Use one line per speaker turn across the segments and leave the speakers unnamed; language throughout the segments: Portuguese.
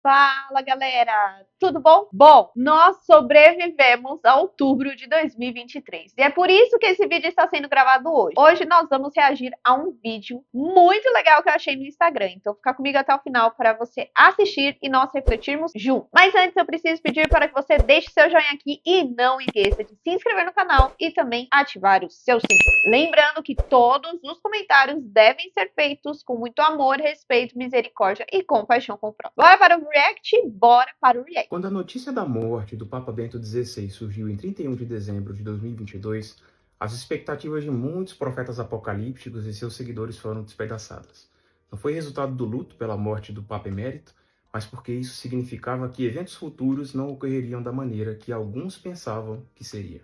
Fala, galera! Tudo bom? Bom, nós sobrevivemos a outubro de 2023 e é por isso que esse vídeo está sendo gravado hoje. Hoje nós vamos reagir a um vídeo muito legal que eu achei no Instagram, então fica comigo até o final para você assistir e nós refletirmos juntos. Mas antes eu preciso pedir para que você deixe seu joinha aqui e não esqueça de se inscrever no canal e também ativar o seu sininho. Lembrando que todos os comentários devem ser feitos com muito amor, respeito, misericórdia e compaixão com o próximo. Bora para o react? Bora para o react!
Quando a notícia da morte do Papa Bento XVI surgiu em 31 de dezembro de 2022, as expectativas de muitos profetas apocalípticos e seus seguidores foram despedaçadas. Não foi resultado do luto pela morte do Papa Emérito, mas porque isso significava que eventos futuros não ocorreriam da maneira que alguns pensavam que seria.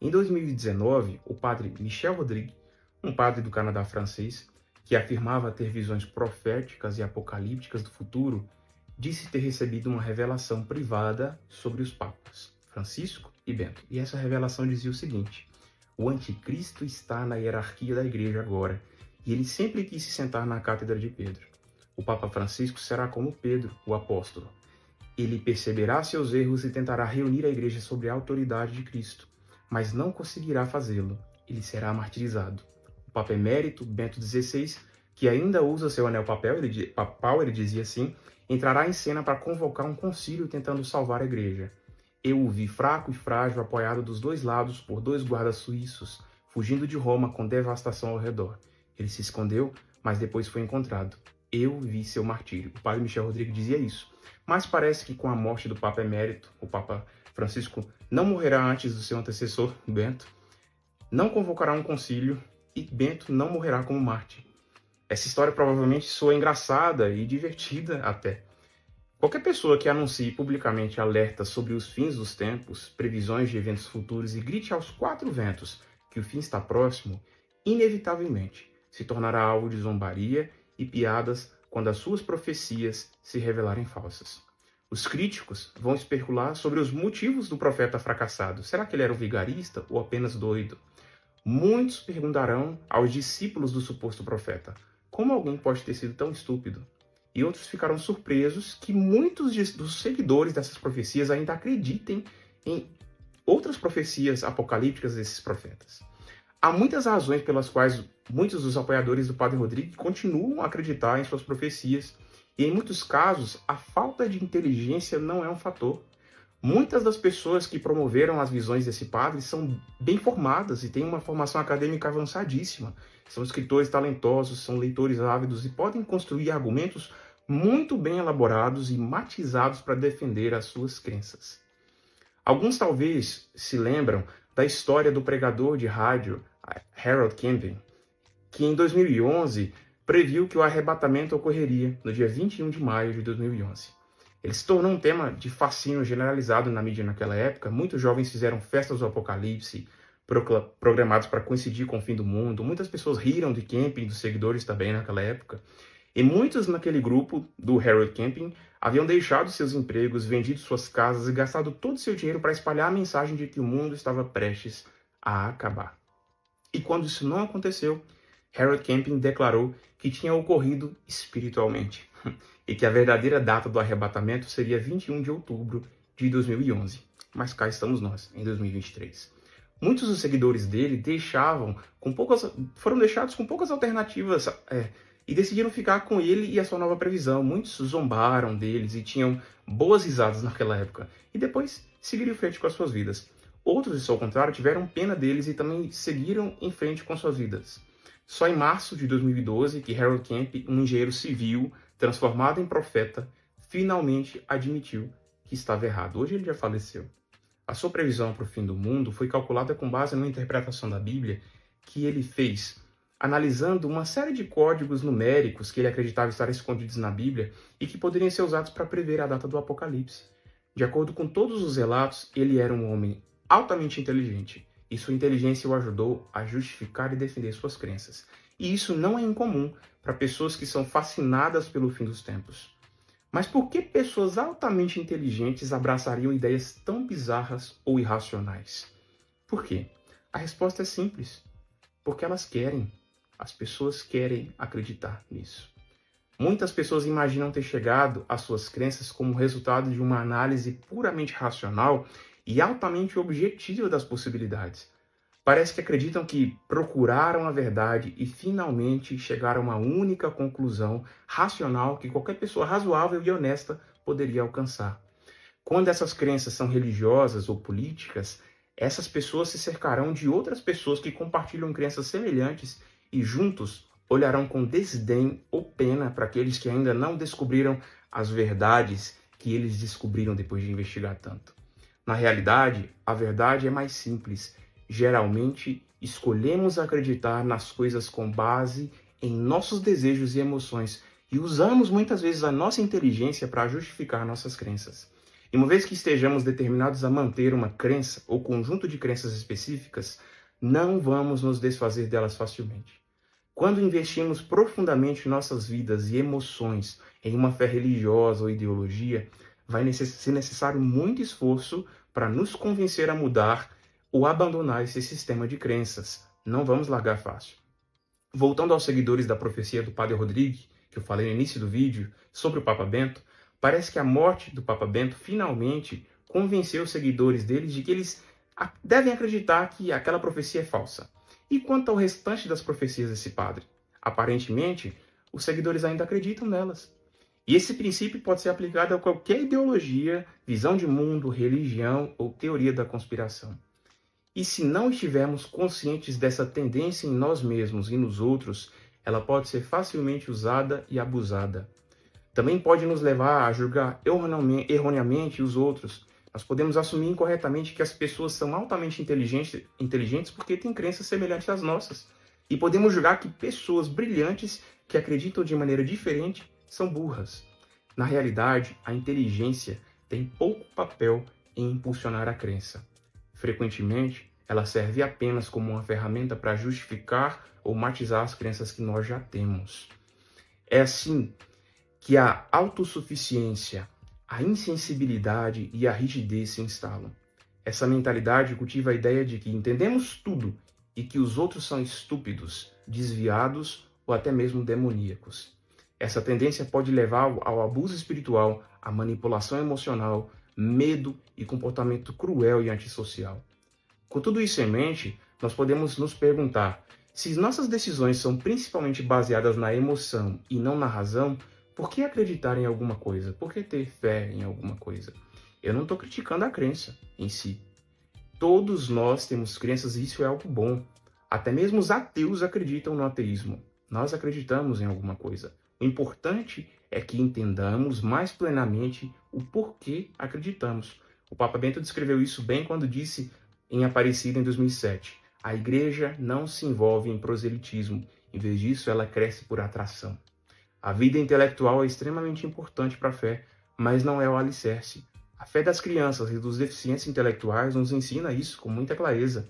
Em 2019, o padre Michel Rodrigue, um padre do Canadá francês, que afirmava ter visões proféticas e apocalípticas do futuro, disse ter recebido uma revelação privada sobre os papas, Francisco e Bento. E essa revelação dizia o seguinte: o anticristo está na hierarquia da igreja agora, e ele sempre quis se sentar na cátedra de Pedro. O Papa Francisco será como Pedro, o apóstolo. Ele perceberá seus erros e tentará reunir a igreja sob a autoridade de Cristo, mas não conseguirá fazê-lo. Ele será martirizado. O Papa Emérito, Bento XVI, que ainda usa seu anel papal, ele dizia assim, entrará em cena para convocar um concílio tentando salvar a igreja. Eu o vi fraco e frágil, apoiado dos dois lados por dois guardas suíços, fugindo de Roma com devastação ao redor. Ele se escondeu, mas depois foi encontrado. Eu vi seu martírio. O padre Michel Rodrigues dizia isso. Mas parece que com a morte do Papa Emérito, o Papa Francisco não morrerá antes do seu antecessor, Bento, não convocará um concílio e Bento não morrerá como mártir. Essa história provavelmente soa engraçada e divertida até. Qualquer pessoa que anuncie publicamente alertas sobre os fins dos tempos, previsões de eventos futuros e grite aos quatro ventos que o fim está próximo, inevitavelmente se tornará alvo de zombaria e piadas quando as suas profecias se revelarem falsas. Os críticos vão especular sobre os motivos do profeta fracassado. Será que ele era um vigarista ou apenas doido? Muitos perguntarão aos discípulos do suposto profeta: como alguém pode ter sido tão estúpido? E outros ficarão surpresos que muitos dos seguidores dessas profecias ainda acreditem em outras profecias apocalípticas desses profetas. Há muitas razões pelas quais muitos dos apoiadores do Padre Rodrigue continuam a acreditar em suas profecias, e em muitos casos a falta de inteligência não é um fator. Muitas das pessoas que promoveram as visões desse padre são bem formadas e têm uma formação acadêmica avançadíssima. São escritores talentosos, são leitores ávidos e podem construir argumentos muito bem elaborados e matizados para defender as suas crenças. Alguns talvez se lembram da história do pregador de rádio Harold Camping, que em 2011 previu que o arrebatamento ocorreria no dia 21 de maio de 2011. Ele se tornou um tema de fascínio generalizado na mídia naquela época. Muitos jovens fizeram festas do apocalipse, programados para coincidir com o fim do mundo. Muitas pessoas riram de Camping, dos seguidores também naquela época. E muitos naquele grupo do Harold Camping haviam deixado seus empregos, vendido suas casas e gastado todo o seu dinheiro para espalhar a mensagem de que o mundo estava prestes a acabar. E quando isso não aconteceu, Harold Camping declarou que tinha ocorrido espiritualmente e que a verdadeira data do arrebatamento seria 21 de outubro de 2011. Mas cá estamos nós, em 2023. Muitos dos seguidores dele foram deixados com poucas alternativas e decidiram ficar com ele e a sua nova previsão. Muitos zombaram deles e tinham boas risadas naquela época e depois seguiram em frente com as suas vidas. Outros, de seu contrário, tiveram pena deles e também seguiram em frente com suas vidas. Só em março de 2012 que Harold Camping, um engenheiro civil transformado em profeta, finalmente admitiu que estava errado. Hoje ele já faleceu. A sua previsão para o fim do mundo foi calculada com base numa interpretação da Bíblia que ele fez, analisando uma série de códigos numéricos que ele acreditava estar escondidos na Bíblia e que poderiam ser usados para prever a data do Apocalipse. De acordo com todos os relatos, ele era um homem altamente inteligente, e sua inteligência o ajudou a justificar e defender suas crenças. E isso não é incomum para pessoas que são fascinadas pelo fim dos tempos. Mas por que pessoas altamente inteligentes abraçariam ideias tão bizarras ou irracionais? Por quê? A resposta é simples. Porque elas querem. As pessoas querem acreditar nisso. Muitas pessoas imaginam ter chegado às suas crenças como resultado de uma análise puramente racional e altamente objetiva das possibilidades. Parece que acreditam que procuraram a verdade e finalmente chegaram a uma única conclusão racional que qualquer pessoa razoável e honesta poderia alcançar. Quando essas crenças são religiosas ou políticas, essas pessoas se cercarão de outras pessoas que compartilham crenças semelhantes e juntos olharão com desdém ou pena para aqueles que ainda não descobriram as verdades que eles descobriram depois de investigar tanto. Na realidade, a verdade é mais simples. Geralmente, escolhemos acreditar nas coisas com base em nossos desejos e emoções e usamos muitas vezes a nossa inteligência para justificar nossas crenças. E uma vez que estejamos determinados a manter uma crença ou conjunto de crenças específicas, não vamos nos desfazer delas facilmente. Quando investimos profundamente nossas vidas e emoções em uma fé religiosa ou ideologia, vai ser necessário muito esforço para nos convencer a mudar ou abandonar esse sistema de crenças. Não vamos largar fácil. Voltando aos seguidores da profecia do Padre Rodrigue, que eu falei no início do vídeo, sobre o Papa Bento, parece que a morte do Papa Bento finalmente convenceu os seguidores deles de que eles devem acreditar que aquela profecia é falsa. E quanto ao restante das profecias desse padre? Aparentemente, os seguidores ainda acreditam nelas. E esse princípio pode ser aplicado a qualquer ideologia, visão de mundo, religião ou teoria da conspiração. E se não estivermos conscientes dessa tendência em nós mesmos e nos outros, ela pode ser facilmente usada e abusada. Também pode nos levar a julgar erroneamente os outros. Nós podemos assumir incorretamente que as pessoas são altamente inteligentes porque têm crenças semelhantes às nossas. E podemos julgar que pessoas brilhantes que acreditam de maneira diferente são burras. Na realidade, a inteligência tem pouco papel em impulsionar a crença. Frequentemente, ela serve apenas como uma ferramenta para justificar ou matizar as crenças que nós já temos. É assim que a autossuficiência, a insensibilidade e a rigidez se instalam. Essa mentalidade cultiva a ideia de que entendemos tudo e que os outros são estúpidos, desviados ou até mesmo demoníacos. Essa tendência pode levar ao abuso espiritual, à manipulação emocional, medo e comportamento cruel e antissocial. Com tudo isso em mente, nós podemos nos perguntar: se nossas decisões são principalmente baseadas na emoção e não na razão, por que acreditar em alguma coisa? Por que ter fé em alguma coisa? Eu não estou criticando a crença em si. Todos nós temos crenças e isso é algo bom. Até mesmo os ateus acreditam no ateísmo. Nós acreditamos em alguma coisa. O importante é que entendamos mais plenamente o porquê acreditamos. O Papa Bento descreveu isso bem quando disse em Aparecida em 2007: a igreja não se envolve em proselitismo, em vez disso ela cresce por atração. A vida intelectual é extremamente importante para a fé, mas não é o alicerce. A fé das crianças e dos deficientes intelectuais nos ensina isso com muita clareza.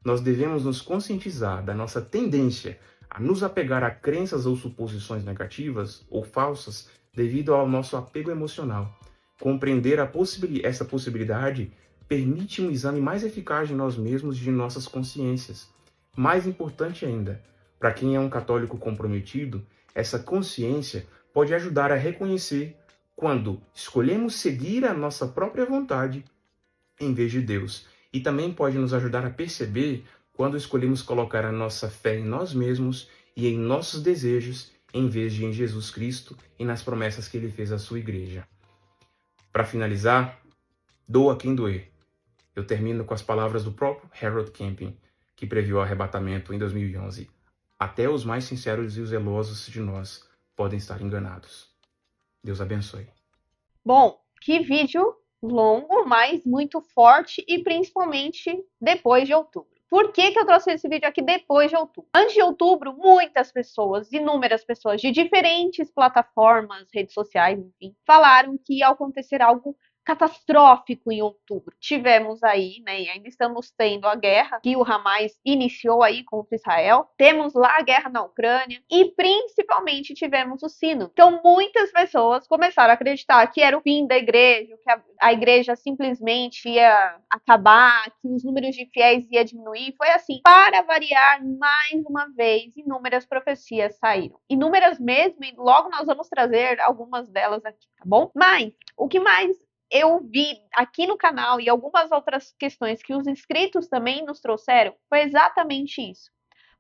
Nós devemos nos conscientizar da nossa tendência a nos apegar a crenças ou suposições negativas ou falsas devido ao nosso apego emocional. Compreender essa possibilidade permite um exame mais eficaz de nós mesmos e de nossas consciências. Mais importante ainda, para quem é um católico comprometido, essa consciência pode ajudar a reconhecer quando escolhemos seguir a nossa própria vontade em vez de Deus. E também pode nos ajudar a perceber quando escolhemos colocar a nossa fé em nós mesmos e em nossos desejos em vez de em Jesus Cristo e nas promessas que ele fez à sua igreja. Para finalizar, doa quem doer. Eu termino com as palavras do próprio Harold Camping, que previu o arrebatamento em 2011. Até os mais sinceros e zelosos de nós podem estar enganados. Deus abençoe.
Bom, que vídeo longo, mas muito forte e principalmente depois de outubro. Por que eu trouxe esse vídeo aqui depois de outubro? Antes de outubro, muitas pessoas, inúmeras pessoas de diferentes plataformas, redes sociais, enfim, falaram que ia acontecer algo catastrófico em outubro. Tivemos aí, né, e ainda estamos tendo a guerra que o Hamas iniciou aí contra Israel. Temos lá a guerra na Ucrânia e principalmente tivemos o sino. Então muitas pessoas começaram a acreditar que era o fim da igreja, que a igreja simplesmente ia acabar, que os números de fiéis ia diminuir. Foi assim, para variar, mais uma vez, inúmeras profecias saíram. Inúmeras mesmo, e logo nós vamos trazer algumas delas aqui, tá bom? Mas o que mais eu vi aqui no canal e algumas outras questões que os inscritos também nos trouxeram foi exatamente isso.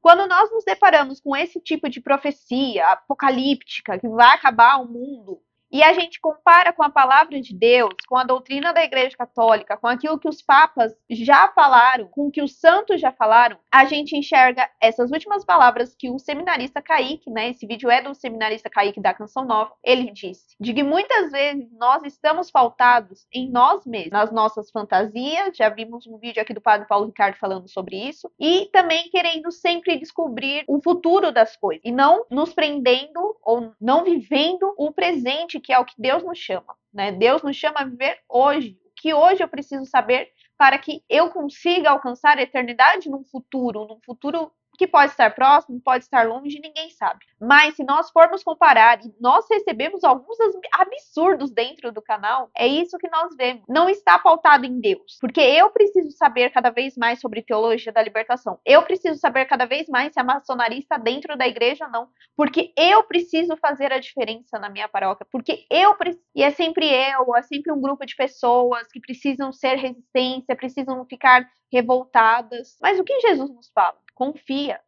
Quando nós nos deparamos com esse tipo de profecia apocalíptica que vai acabar o mundo, e a gente compara com a palavra de Deus, com a doutrina da Igreja Católica, com aquilo que os papas já falaram, com o que os santos já falaram, a gente enxerga essas últimas palavras que o seminarista Kaique, né? Esse vídeo é do seminarista Kaique da Canção Nova, ele disse, de que muitas vezes nós estamos pautados em nós mesmos, nas nossas fantasias, já vimos um vídeo aqui do Padre Paulo Ricardo falando sobre isso, e também querendo sempre descobrir o futuro das coisas, e não nos prendendo ou não vivendo o presente, que é o que Deus nos chama, né? Deus nos chama a viver hoje, o que hoje eu preciso saber para que eu consiga alcançar a eternidade num futuro que pode estar próximo, pode estar longe, ninguém sabe. Mas se nós formos comparar, e nós recebemos alguns absurdos dentro do canal, é isso que nós vemos. Não está pautado em Deus. Porque eu preciso saber cada vez mais sobre teologia da libertação. Eu preciso saber cada vez mais se a maçonaria está dentro da igreja ou não. Porque eu preciso fazer a diferença na minha paróquia. Porque eu preciso. E é sempre um grupo de pessoas que precisam ser resistência, precisam ficar revoltadas. Mas o que Jesus nos fala? Confia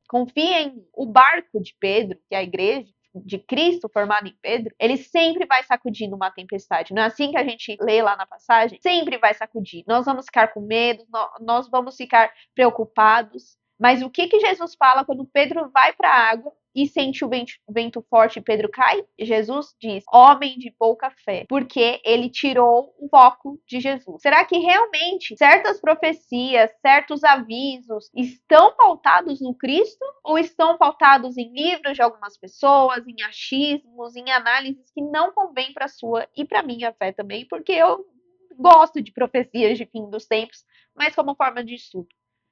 em o barco de Pedro, que é a igreja de Cristo formada em Pedro, ele sempre vai sacudindo uma tempestade. Não é assim que a gente lê lá na passagem? Sempre vai sacudir. Nós vamos ficar com medo, nós vamos ficar preocupados. Mas o que Jesus fala quando Pedro vai para a água e sente o vento forte e Pedro cai? Jesus diz, homem de pouca fé, porque ele tirou o foco de Jesus. Será que realmente certas profecias, certos avisos estão pautados no Cristo? Ou estão pautados em livros de algumas pessoas, em achismos, em análises que não convêm para a sua e para a minha fé também, porque eu gosto de profecias de fim dos tempos, mas como forma de estudo.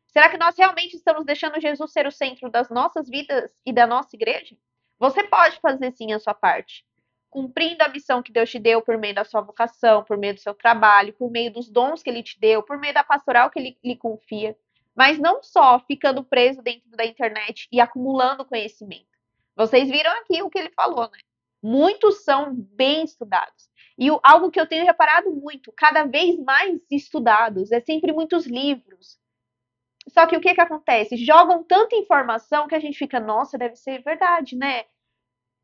Será que nós realmente estamos deixando Jesus ser o centro das nossas vidas e da nossa igreja? Você pode fazer sim a sua parte, cumprindo a missão que Deus te deu por meio da sua vocação, por meio do seu trabalho, por meio dos dons que Ele te deu, por meio da pastoral que Ele lhe confia, mas não só ficando preso dentro da internet e acumulando conhecimento. Vocês viram aqui o que ele falou, né? Muitos são bem estudados. E algo que eu tenho reparado muito, cada vez mais estudados, é sempre muitos livros. Só que o que acontece? Jogam tanta informação que a gente fica, nossa, deve ser verdade, né?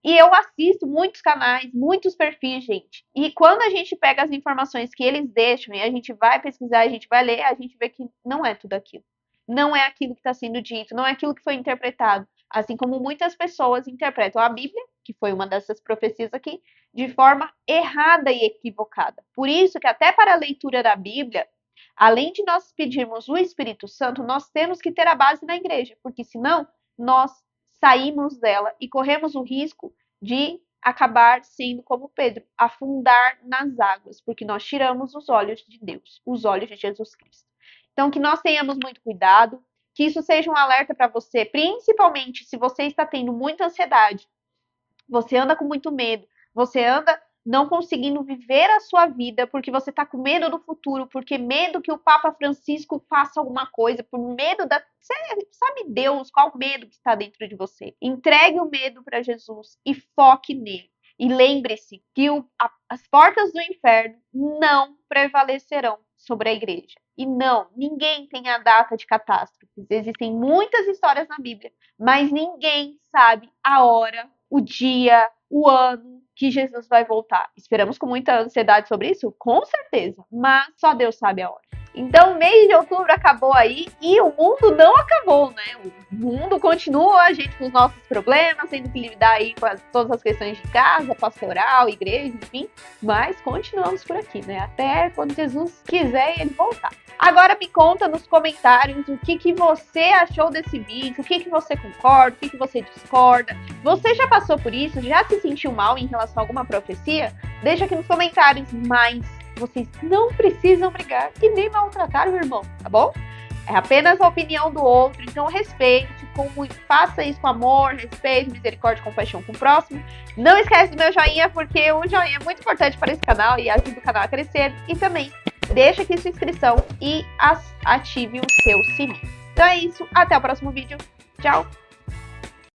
E eu assisto muitos canais, muitos perfis, gente. E quando a gente pega as informações que eles deixam e a gente vai pesquisar, a gente vai ler, a gente vê que não é tudo aquilo. Não é aquilo que está sendo dito, não é aquilo que foi interpretado. Assim como muitas pessoas interpretam a Bíblia, que foi uma dessas profecias aqui, de forma errada e equivocada. Por isso que até para a leitura da Bíblia, além de nós pedirmos o Espírito Santo, nós temos que ter a base na igreja, porque senão nós saímos dela e corremos o risco de acabar sendo como Pedro, afundar nas águas, porque nós tiramos os olhos de Deus, os olhos de Jesus Cristo. Então, que nós tenhamos muito cuidado, que isso seja um alerta para você, principalmente se você está tendo muita ansiedade, você anda com muito medo, você anda não conseguindo viver a sua vida porque você está com medo do futuro, porque medo que o Papa Francisco faça alguma coisa, por medo da... Sabe Deus qual medo que está dentro de você? Entregue o medo para Jesus e foque nele. E lembre-se que as portas do inferno não prevalecerão sobre a igreja. E não, ninguém tem a data de catástrofes. Existem muitas histórias na Bíblia, mas ninguém sabe a hora, o dia, o ano que Jesus vai voltar. Esperamos com muita ansiedade sobre isso? Com certeza, mas só Deus sabe a hora. Então, o mês de outubro acabou aí e o mundo não acabou, né? O mundo continua, a gente com os nossos problemas, tendo que lidar aí com todas as questões de casa, pastoral, igreja, enfim. Mas continuamos por aqui, né? Até quando Jesus quiser ele voltar. Agora me conta nos comentários o que você achou desse vídeo, o que você concorda, o que você discorda. Você já passou por isso? Já se sentiu mal em relação a alguma profecia? Deixa aqui nos comentários, mas vocês não precisam brigar e nem maltratar o irmão, tá bom? É apenas a opinião do outro, então respeite, faça isso com amor, respeito, misericórdia e compaixão com o próximo. Não esquece do meu joinha, porque o joinha é muito importante para esse canal e ajuda o canal a crescer. E também deixa aqui sua inscrição e ative o seu sininho. Então é isso, até o próximo vídeo. Tchau!